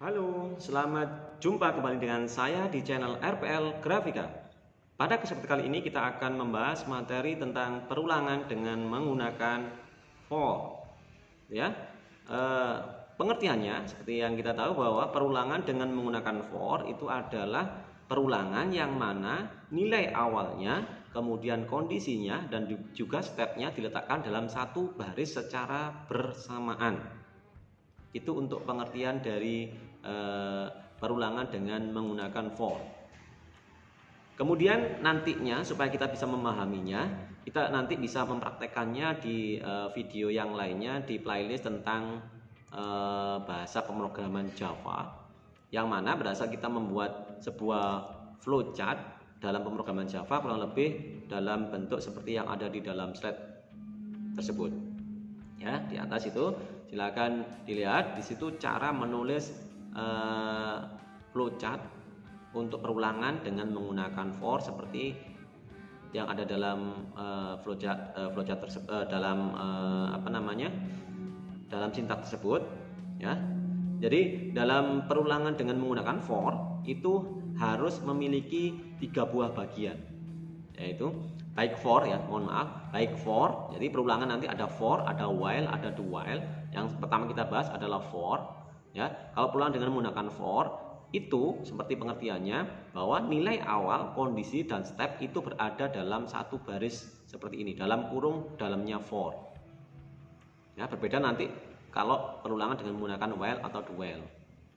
Halo, selamat jumpa kembali dengan saya di channel RPL Grafika. Pada kesempatan kali ini kita akan membahas materi tentang perulangan dengan menggunakan for. Ya, pengertiannya seperti yang kita tahu bahwa perulangan dengan menggunakan for itu adalah perulangan yang mana nilai awalnya, kemudian kondisinya dan juga stepnya diletakkan dalam satu baris secara bersamaan. Itu untuk pengertian dari perulangan dengan menggunakan for. Kemudian nantinya supaya kita bisa memahaminya, kita nanti bisa mempraktekannya di video yang lainnya di playlist tentang bahasa pemrograman Java, yang mana berasal kita membuat sebuah flowchart dalam pemrograman Java kurang lebih dalam bentuk seperti yang ada di dalam slide tersebut. Ya, di atas itu silakan dilihat di situ cara menulis flowchart untuk perulangan dengan menggunakan for seperti yang ada dalam flowchart tersebut, dalam dalam sintaks tersebut, ya. Jadi dalam perulangan dengan menggunakan for itu harus memiliki 3 buah bagian, yaitu baik for, ya, mohon maaf, baik for. Jadi perulangan nanti ada for, ada while, ada do while. Yang pertama kita bahas adalah for, ya. Kalau perulangan dengan menggunakan for itu seperti pengertiannya bahwa nilai awal, kondisi dan step itu berada dalam satu baris seperti ini, dalam kurung dalamnya for. Ya, berbeda nanti kalau perulangan dengan menggunakan while atau do while.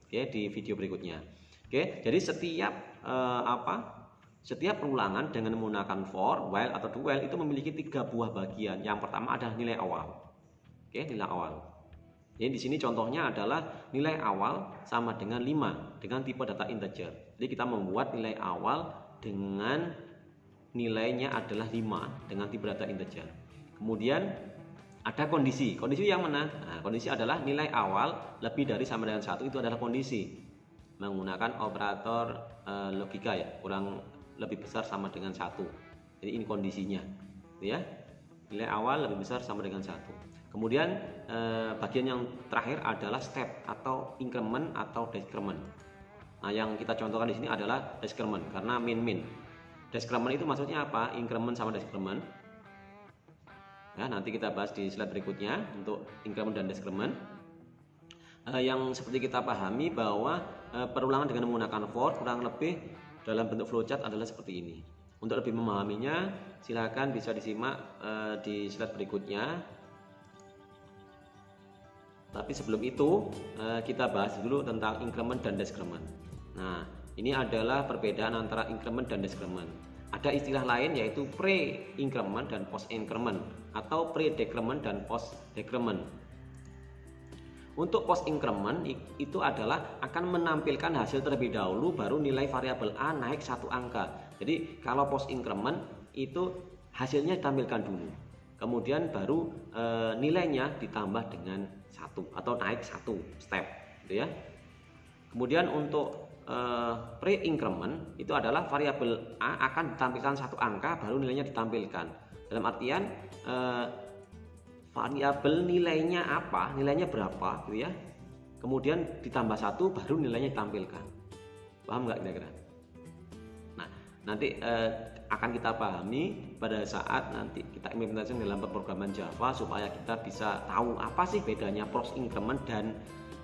Oke, di video berikutnya. Oke, jadi setiap setiap perulangan dengan menggunakan for, while atau do while itu memiliki 3 buah bagian. Yang pertama adalah nilai awal. Oke, nilai awal. Jadi di sini contohnya adalah nilai awal sama dengan 5 dengan tipe data integer. Jadi kita membuat nilai awal dengan nilainya adalah 5 dengan tipe data integer. Kemudian ada kondisi. Kondisi yang mana? Nah, kondisi adalah nilai awal lebih dari sama dengan 1, itu adalah kondisi. Menggunakan operator logika, ya, kurang lebih besar sama dengan 1. Jadi ini kondisinya, ya. Nilai awal lebih besar sama dengan 1. Kemudian bagian yang terakhir adalah step atau increment atau decrement. Nah, yang kita contohkan di sini adalah decrement karena min. Decrement itu maksudnya apa? Increment sama decrement. Ya, nanti kita bahas di slide berikutnya untuk increment dan decrement. Yang seperti kita pahami bahwa perulangan dengan menggunakan for kurang lebih dalam bentuk flowchart adalah seperti ini. Untuk lebih memahaminya, silakan bisa disimak di slide berikutnya. Tapi sebelum itu kita bahas dulu tentang increment dan decrement. Nah, ini adalah perbedaan antara increment dan decrement. Ada istilah lain yaitu pre-increment dan post-increment atau pre-decrement dan post-decrement. Untuk post-increment itu adalah akan menampilkan hasil terlebih dahulu baru nilai variabel A naik 1 angka. Jadi kalau post-increment itu hasilnya ditampilkan dulu. Kemudian baru nilainya ditambah dengan 1 atau naik 1 step, gitu ya. Kemudian untuk pre-increment itu adalah variabel A akan ditampilkan 1 angka baru nilainya ditampilkan. Dalam artian variabel nilainya apa, nilainya berapa, gitu ya. Kemudian ditambah 1 baru nilainya ditampilkan. Paham nggak kira-kira? Nah, nanti akan kita pahami pada saat nanti kita implementasi dalam pemrograman Java supaya kita bisa tahu apa sih bedanya post increment dan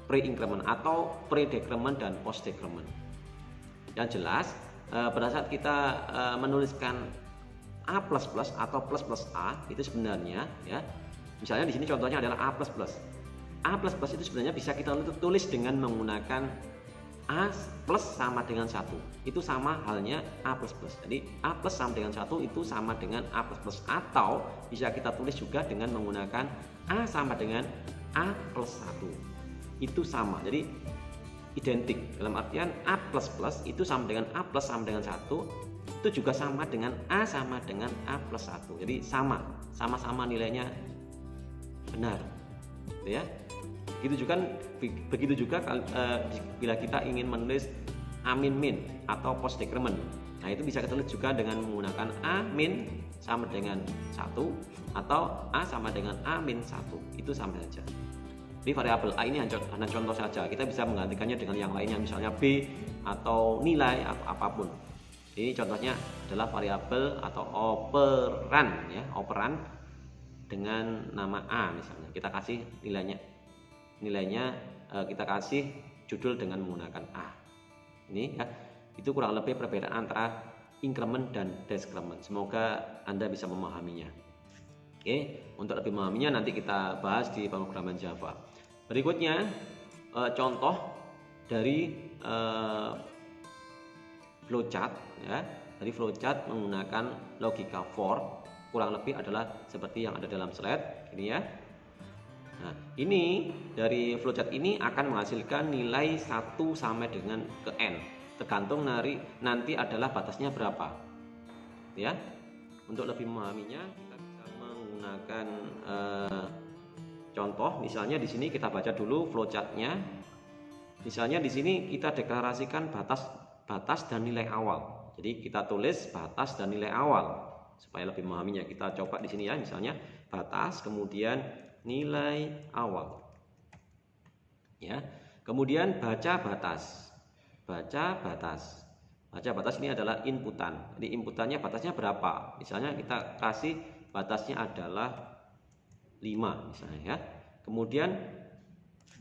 pre-increment atau pre-decrement dan post-decrement. Yang jelas pada saat kita menuliskan A++ atau plus A itu sebenarnya, ya, misalnya di sini contohnya adalah A++. A++ itu sebenarnya bisa kita tulis dengan menggunakan A plus sama dengan 1. Itu sama halnya A++. Jadi A plus sama dengan 1 itu sama dengan A++. Atau bisa kita tulis juga dengan menggunakan A sama dengan A plus 1. Itu sama, jadi identik. Dalam artian A++ itu sama dengan A plus sama dengan 1. Itu juga sama dengan A sama dengan A plus 1. Jadi sama-sama nilainya benar, gitu ya. Begitu juga bila kita ingin menulis A min atau post decrement. Nah, itu bisa kita tulis juga dengan menggunakan A min sama dengan 1 atau A sama dengan A min 1. Itu sama saja. Jadi variabel A ini hanya contoh saja. Kita bisa menggantikannya dengan yang lainnya, misalnya B atau nilai apapun. Ini contohnya adalah variabel atau operan ya, operan dengan nama A misalnya. Kita kasih nilainya kita kasih judul dengan menggunakan A. Ini ya, itu kurang lebih perbedaan antara increment dan decrement. Semoga Anda bisa memahaminya. Oke, untuk lebih memahaminya nanti kita bahas di pemrograman Java. Berikutnya contoh dari flowchart ya. Dari flowchart menggunakan logika for, kurang lebih adalah seperti yang ada dalam slide ini ya. Nah, ini dari flowchart ini akan menghasilkan nilai 1 sampai dengan ke n, tergantung nanti adalah batasnya berapa. Ya. Untuk lebih memahaminya kita bisa menggunakan contoh, misalnya di sini kita baca dulu flowchartnya. Misalnya di sini kita deklarasikan batas dan nilai awal. Jadi kita tulis batas dan nilai awal supaya lebih memahaminya. Kita coba di sini ya, misalnya batas kemudian nilai awal. Ya. Kemudian baca batas. Baca batas ini adalah inputan. Jadi inputannya batasnya berapa? Misalnya kita kasih batasnya adalah 5 misalnya ya. Kemudian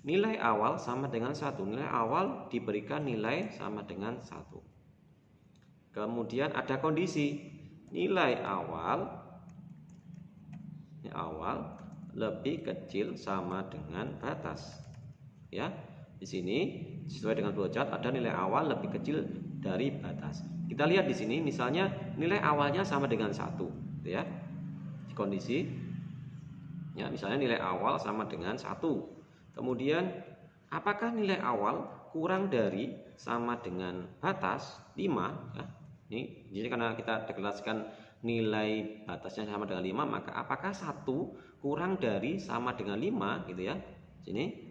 nilai awal sama dengan 1. Nilai awal diberikan nilai sama dengan 1. Kemudian ada kondisi nilai awal lebih kecil sama dengan batas. Ya. Di sini sesuai dengan flowchart ada nilai awal lebih kecil dari batas. Kita lihat di sini misalnya nilai awalnya sama dengan 1 gitu ya. Di kondisi ya, misalnya nilai awal sama dengan 1. Kemudian apakah nilai awal kurang dari sama dengan batas 5 ya. Ini karena kita deklarasikan nilai batasnya sama dengan 5, maka apakah 1 kurang dari sama dengan 5 gitu ya. Sini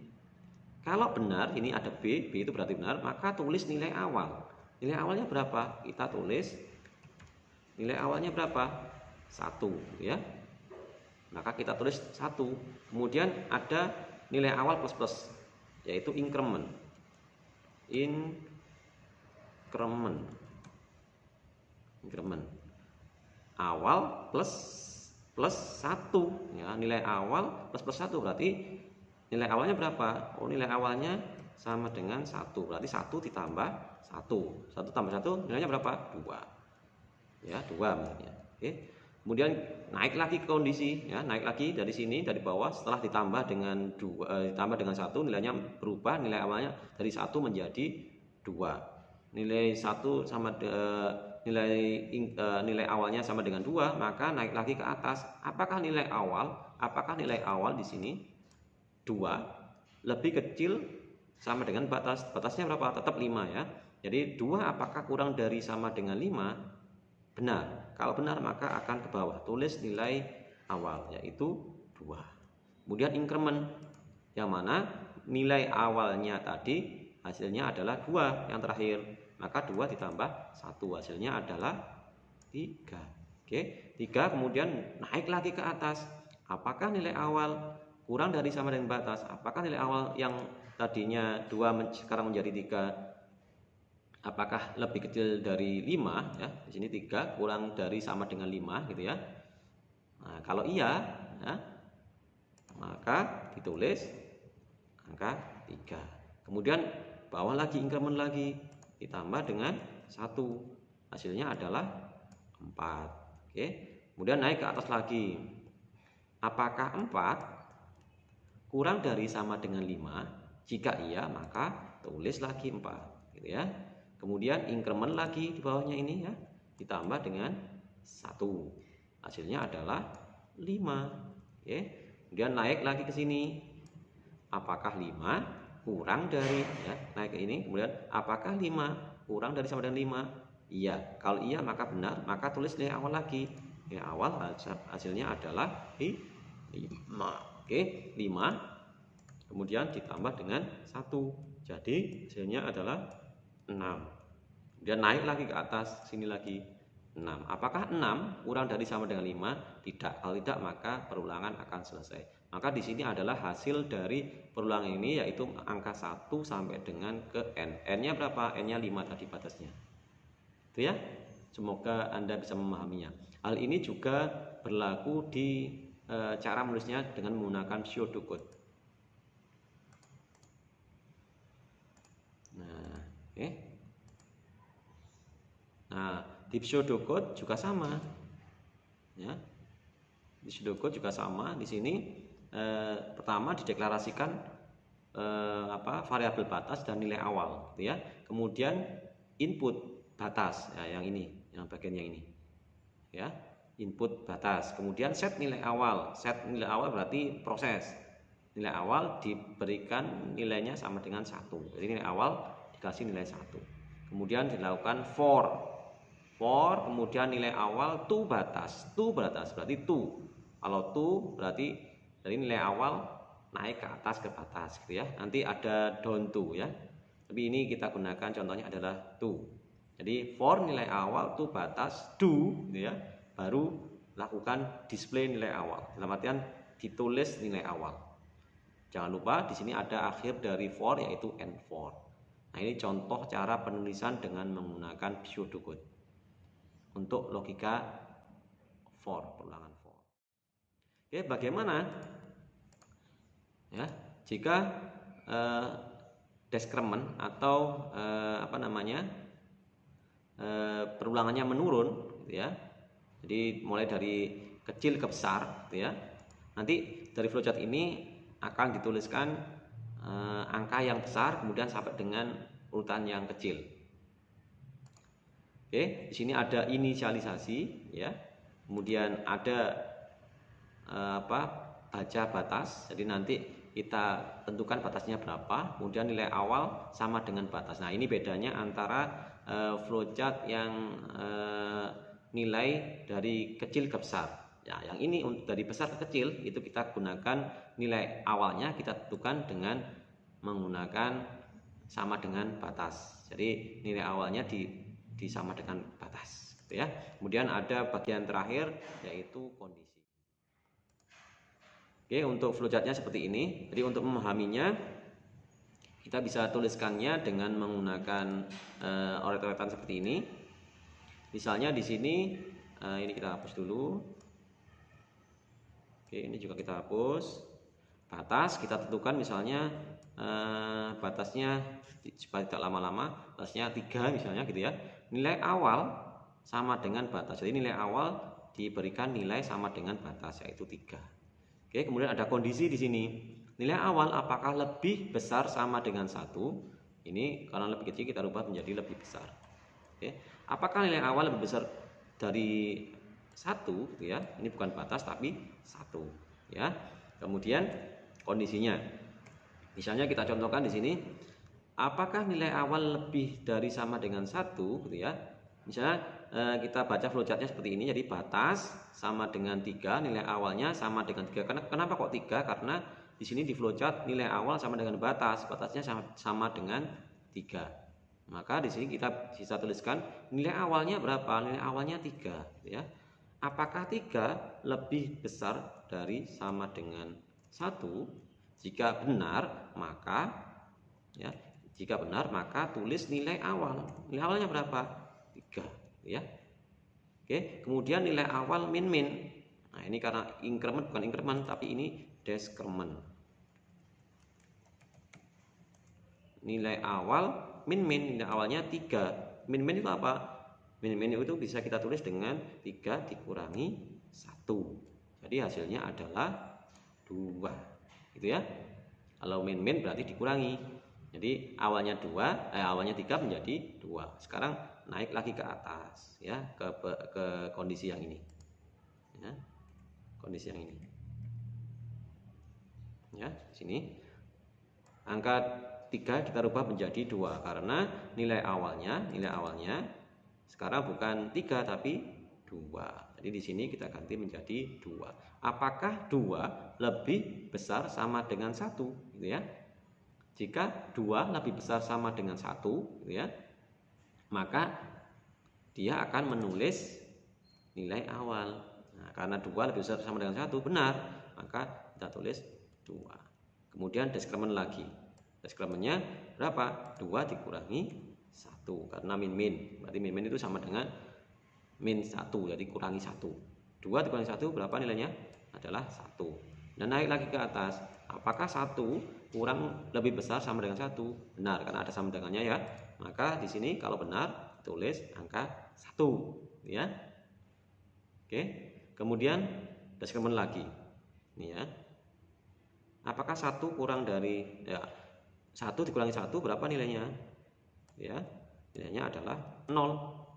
kalau benar, ini ada B itu berarti benar, maka tulis nilai awal. Nilai awalnya berapa? Kita tulis nilai awalnya berapa? 1 ya. Maka kita tulis 1. Kemudian ada nilai awal plus, yaitu increment. Increment. Awal plus 1 ya, nilai awal plus 1 berarti nilai awalnya berapa? Oh, nilai awalnya sama dengan 1. Berarti 1 ditambah 1. 1 tambah 1 nilainya berapa? 2. Ya, 2 maksudnya. Oke. Kemudian naik lagi ke kondisi ya, naik lagi dari sini dari bawah setelah ditambah dengan 2 ditambah dengan 1 nilainya berubah, nilai awalnya dari 1 menjadi 2. Nilai 1 sama nilai awalnya sama dengan 2, maka naik lagi ke atas. Apakah nilai awal di sini 2 lebih kecil sama dengan batasnya berapa? Tetap 5 ya. Jadi 2 apakah kurang dari sama dengan 5? Benar. Kalau benar maka akan ke bawah, tulis nilai awal yaitu 2. Kemudian increment yang mana nilai awalnya tadi hasilnya adalah 2 yang terakhir, maka 2 ditambah 1 hasilnya adalah 3. Oke, 3 kemudian naik lagi ke atas. Apakah nilai awal kurang dari sama dengan batas? Apakah nilai awal yang tadinya 2 sekarang menjadi 3? Apakah lebih kecil dari 5 ya? Di sini 3 kurang dari sama dengan 5 gitu ya. Nah, kalau iya ya, maka ditulis angka 3. Kemudian bawah lagi increment lagi ditambah dengan 1. Hasilnya adalah 4. Oke. Kemudian naik ke atas lagi. Apakah 4 kurang dari sama dengan 5? Jika iya, maka tulis lagi 4 gitu ya. Kemudian increment lagi di bawahnya ini ya, ditambah dengan 1. Hasilnya adalah 5. Oke. Kemudian naik lagi ke sini. Apakah 5 kurang dari ya, naik ke ini. Kemudian apakah 5 kurang dari sama dengan 5? Iya. Kalau iya maka benar, maka tulis nilai awal lagi. Nilai awal hasilnya adalah 5. Oke, 5 kemudian ditambah dengan 1. Jadi hasilnya adalah 6. Kemudian naik lagi ke atas sini lagi. 6. Apakah 6 kurang dari sama dengan 5? Tidak. Kalau tidak maka perulangan akan selesai. Maka di sini adalah hasil dari perulangan ini, yaitu angka 1 sampai dengan ke N. N-nya berapa? N-nya 5 tadi batasnya. Itu ya. Semoga Anda bisa memahaminya. Hal ini juga berlaku di cara menulisnya dengan menggunakan pseudocode. Nah, oke. Nah, di pseudocode juga sama. Ya. Di pseudocode juga sama. Di sini pertama dideklarasikan variabel batas dan nilai awal, gitu ya. Kemudian input batas, ya, yang ini, yang bagian yang ini, ya, input batas. Kemudian set nilai awal. Set nilai awal berarti proses. Nilai awal diberikan nilainya sama dengan 1. Jadi nilai awal dikasih nilai 1. Kemudian dilakukan for, kemudian nilai awal to batas. To batas berarti to. Kalau to berarti dari nilai awal naik ke atas ke batas, gitu ya. Nanti ada down to, ya. Tapi ini kita gunakan contohnya adalah to. Jadi for nilai awal to batas do, gitu ya. Baru lakukan display nilai awal. Dalam artian ditulis nilai awal. Jangan lupa di sini ada akhir dari for, yaitu N4. Nah, ini contoh cara penulisan dengan menggunakan pseudocode untuk logika for, perulangan for. Oke, bagaimana ya jika decrement atau perulangannya menurun, gitu ya. Jadi mulai dari kecil ke besar, gitu ya. Nanti dari flowchart ini akan dituliskan angka yang besar kemudian sampai dengan urutan yang kecil. Oke, di sini ada inisialisasi, ya. Kemudian ada baca batas. Jadi nanti kita tentukan batasnya berapa, kemudian nilai awal sama dengan batas. Nah, ini bedanya antara flowchart yang nilai dari kecil ke besar. Ya, yang ini dari besar ke kecil itu kita gunakan nilai awalnya kita tentukan dengan menggunakan sama dengan batas. Jadi nilai awalnya disama dengan batas, gitu ya. Kemudian ada bagian terakhir yaitu kondisi. Oke, untuk flowchartnya seperti ini. Jadi untuk memahaminya kita bisa tuliskannya dengan menggunakan oret-oretan seperti ini. Misalnya di sini ini kita hapus dulu. Oke, ini juga kita hapus. Batas kita tentukan misalnya batasnya supaya tidak lama-lama, batasnya 3 misalnya, gitu ya. Nilai awal sama dengan batas. Jadi nilai awal diberikan nilai sama dengan batas, yaitu 3. Oke, kemudian ada kondisi di sini. Nilai awal apakah lebih besar sama dengan 1? Ini karena lebih kecil kita rubah menjadi lebih besar. Oke. Apakah nilai awal lebih besar dari 1, gitu ya. Ini bukan batas tapi 1, ya. Kemudian kondisinya. Misalnya kita contohkan di sini, apakah nilai awal lebih dari sama dengan 1, gitu ya. Misalnya kita baca flowchartnya seperti ini. Jadi batas sama dengan 3, nilai awalnya sama dengan 3. Kenapa kok 3? Karena di sini di flowchart nilai awal sama dengan batas, batasnya sama dengan 3. Maka di sini kita bisa tuliskan nilai awalnya berapa? Nilai awalnya 3, gitu ya. Apakah 3 lebih besar dari sama dengan 1? Jika benar, maka ya, jika benar maka tulis nilai awal. Nilai awalnya berapa? 3, ya. Oke, kemudian nilai awal min-min. Nah, ini karena increment bukan increment tapi ini decrement. Nilai awal min-min, nilai awalnya 3. Min-min itu apa? Min-min itu bisa kita tulis dengan 3 dikurangi 1. Jadi hasilnya adalah 2. Gitu ya. Kalau min-min berarti dikurangi. Jadi awalnya 3 menjadi 2. Sekarang naik lagi ke atas, ya, ke kondisi yang ini. Ya. Kondisi yang ini. Ya, sini. Angka 3 kita rubah menjadi 2 karena nilai awalnya sekarang bukan 3 tapi 2. Jadi di sini kita ganti menjadi 2. Apakah 2 lebih besar sama dengan 1, gitu ya? Jika 2 lebih besar sama dengan 1, gitu ya, maka dia akan menulis nilai awal. Nah, karena 2 lebih besar sama dengan 1, benar, maka kita tulis 2. Kemudian deskremen lagi. Deskremennya berapa? 2 dikurangi 1, karena min. Berarti min itu sama dengan min 1, jadi kurangi 1. 2 dikurangi 1 berapa nilainya? Adalah 1. Dan naik lagi ke atas. Apakah 1 kurang lebih besar sama dengan 1? Benar, karena ada sama dengannya ya. Maka di sini kalau benar tulis angka 1, ya. Oke. Kemudian deskremen lagi. Ini ya. Apakah 1 kurang dari 1 dikurangi 1 berapa nilainya? Ya, nilainya adalah 0.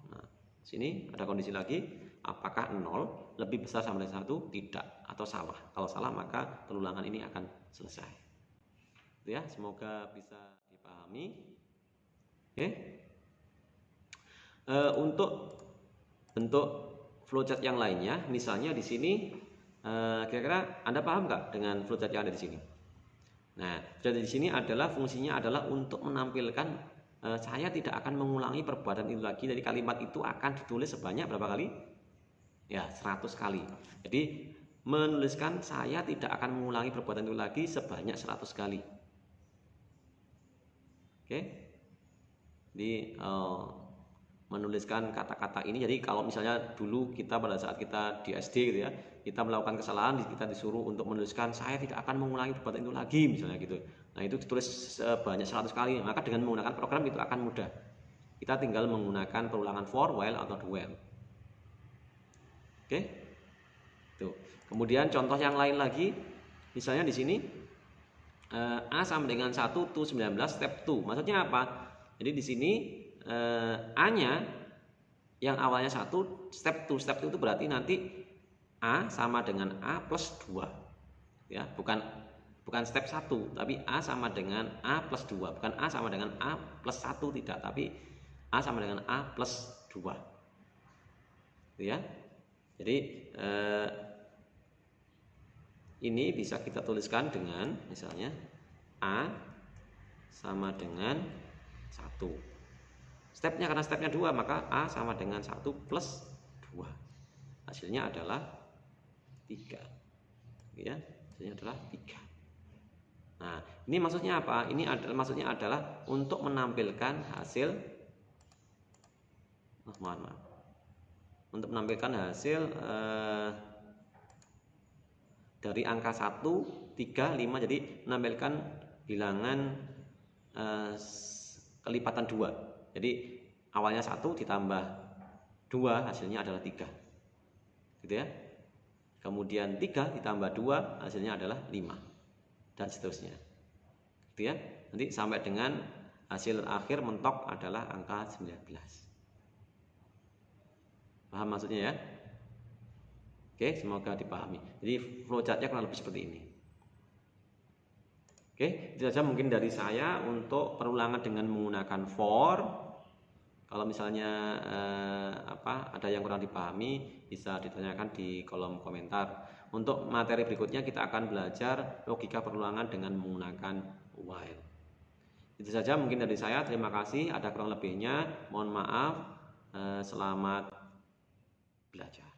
Nah, sini ada kondisi lagi. Apakah 0 lebih besar sama dengan 1? Tidak, atau salah. Kalau salah maka perulangan ini akan selesai. Itu ya, semoga bisa dipahami. Oke. Untuk bentuk flowchart yang lainnya, misalnya di sini kira-kira Anda paham nggak dengan flowchart yang ada di sini? Nah, flowchart di sini adalah fungsinya adalah untuk menampilkan saya tidak akan mengulangi perbuatan itu lagi. Jadi kalimat itu akan ditulis sebanyak berapa kali? Ya, 100 kali. Jadi menuliskan saya tidak akan mengulangi perbuatan itu lagi sebanyak 100 kali. Oke. Jadi menuliskan kata-kata ini. Jadi kalau misalnya dulu kita pada saat kita di SD gitu ya, kita melakukan kesalahan, kita disuruh untuk menuliskan saya tidak akan mengulangi perbuatan itu lagi misalnya gitu. Nah, itu ditulis sebanyak 100 kali. Maka dengan menggunakan program itu akan mudah. Kita tinggal menggunakan perulangan for, while atau do well. Oke. Tuh. Kemudian contoh yang lain lagi, misalnya di sini A sama dengan 1 to 19 step 2. Maksudnya apa? Jadi di sini A-nya yang awalnya 1 step 2. Step 2 itu berarti nanti A sama dengan A plus 2. Ya, bukan step 1, tapi A sama dengan A plus 2. Bukan A sama dengan A plus 1, tidak, tapi A sama dengan A plus 2. Gitu ya. Jadi ini bisa kita tuliskan dengan misalnya A sama dengan 1. Stepnya, karena stepnya 2, maka A sama dengan 1 plus 2. Hasilnya adalah 3. Ya, hasilnya adalah 3. Nah, ini maksudnya apa? Ini maksudnya adalah untuk menampilkan hasil untuk menampilkan hasil dari angka 1, 3, 5. Jadi menampilkan bilangan kelipatan 2. Jadi awalnya 1 ditambah 2 hasilnya adalah 3. Gitu ya. Kemudian 3 ditambah 2 hasilnya adalah 5. Dan seterusnya. Gitu ya. Nanti sampai dengan hasil akhir mentok adalah angka 19. Paham maksudnya ya? Oke, semoga dipahami. Jadi flowchartnya kurang lebih seperti ini. Oke, itu saja mungkin dari saya untuk perulangan dengan menggunakan for. Kalau misalnya ada yang kurang dipahami, bisa ditanyakan di kolom komentar. Untuk materi berikutnya kita akan belajar logika perulangan dengan menggunakan while. Itu saja mungkin dari saya. Terima kasih. Ada kurang lebihnya, mohon maaf. Selamat belajar.